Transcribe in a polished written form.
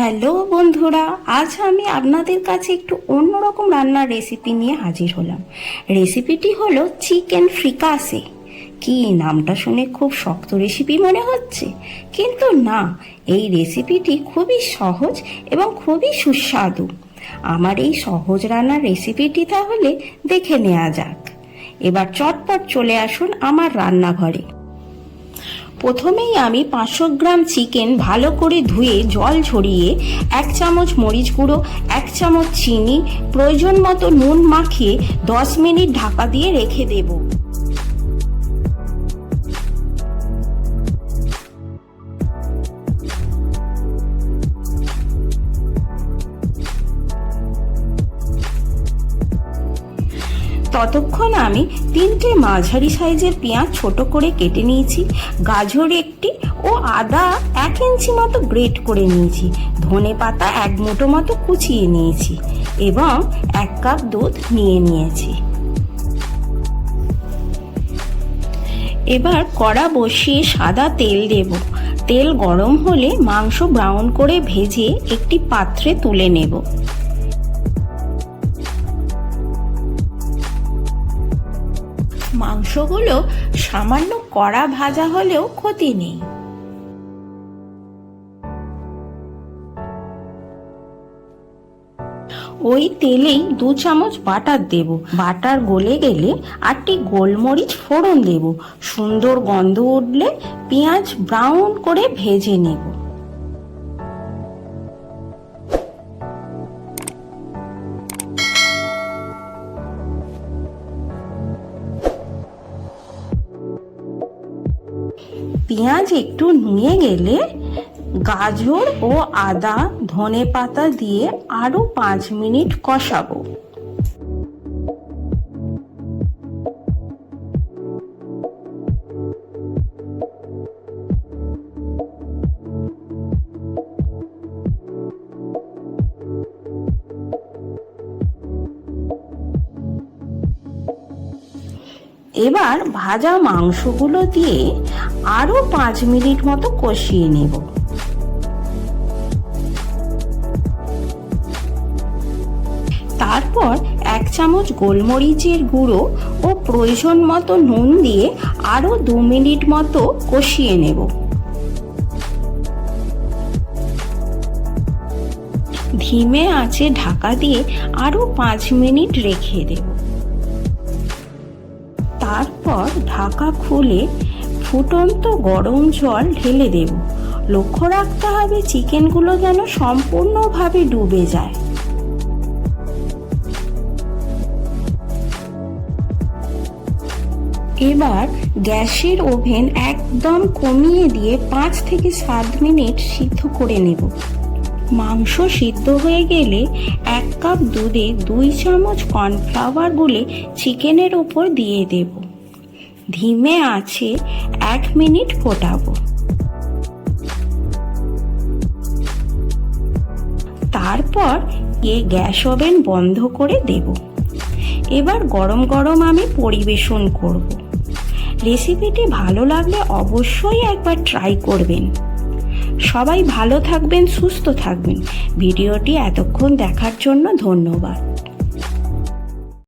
Hello বন্ধুরা, আজ আমি আপনাদের কাছে একটু অন্যরকম রান্নার রেসিপি নিয়ে হাজির হলাম। রেসিপিটি হলো চিকেন ফ্রিকাসে। কি নামটা শুনে খুব শক্ত রেসিপি মনে হচ্ছে, কিন্তু না, এই রেসিপিটি খুবই সহজ এবং খুবই সুস্বাদু। আমার এই সহজ রান্নার রেসিপিটি তাহলে দেখে নেওয়া যাক। এবার চটপট চলে আসুন আমার রান্নাঘরে। প্রথমেই আমি 500 গ্রাম চিকেন ভালো করে ধুয়ে জল ঝরিয়ে 1 চামচ মরিচ গুঁড়ো, 1 চামচ চিনি, প্রয়োজন মতো নুন মাখিয়ে 10 মিনিট ঢাকা দিয়ে রেখে দেব। ততক্ষণ আমি 3টে মাঝারি সাইজের পেঁয়াজ ছোট করে কেটে নিয়েছি, গাজর একটি ও আদা 1 ইঞ্চি মতো গ্রেট করে নিয়েছি, ধনে পাতা 1 মুঠো মতো কুচিয়ে নিয়েছি এবং 1 কাপ দুধ নিয়ে নিয়েছি। এবার কড়া বসিয়ে সাদা তেল দেব। তেল গরম হলে মাংস ব্রাউন করে ভেজে একটি পাত্রে তুলে নেব। মাংসগুলো সামান্য কড়া ভাজা হলেও ক্ষতি নেই। ওই তেলেই 2 চামচ বাটার দেব। বাটার গলে গেলে 8টি গোলমরিচ ফোড়ন দেব। সুন্দর গন্ধ উঠলে পেঁয়াজ ব্রাউন করে ভেজে নেব। পেঁয়াজ একটু নুয়ে গেলে গাজর ও আদা, ধনে পাতা দিয়ে আরো 5 মিনিট কষাবো। এবার ভাজা মাংসগুলো দিয়ে আরো 5 মিনিট মতো কষিয়ে নেব। তারপর 1 চামচ গোলমরিচের গুঁড়ো ও প্রয়োজন মতো নুন দিয়ে আরো 2 মিনিট মতো কষিয়ে নেব। ধিমে আঁচে ঢাকা দিয়ে আরো 5 মিনিট রেখে দেব। তারপর ঢাকা খুলে ফুটন্ত গরম জল ঢেলে দেব। লক্ষ্য রাখতে হবে চিকেনগুলো যেন সম্পূর্ণভাবে ডুবে যায়। এবার গ্যাসের ওভেন একদম কমিয়ে দিয়ে 5 থেকে 7 মিনিট সিদ্ধ করে নেব। মাংস সিদ্ধ হয়ে গেলে 1 কাপ দুধে 2 চামচ কর্নফ্লাওয়ার গুলে চিকেনের উপর দিয়ে দেব। ধিমে আঁচে 1 মিনিট ফোটাবো। তারপর গ্যাস ওভেন বন্ধ করে দেব। এবার গরম গরম আমি পরিবেশন করব। রেসিপিটি ভালো লাগলে অবশ্যই একবার ট্রাই করবেন। সবাই ভালো থাকবেন, সুস্থ থাকবেন। ভিডিওটি এতক্ষণ দেখার জন্য ধন্যবাদ।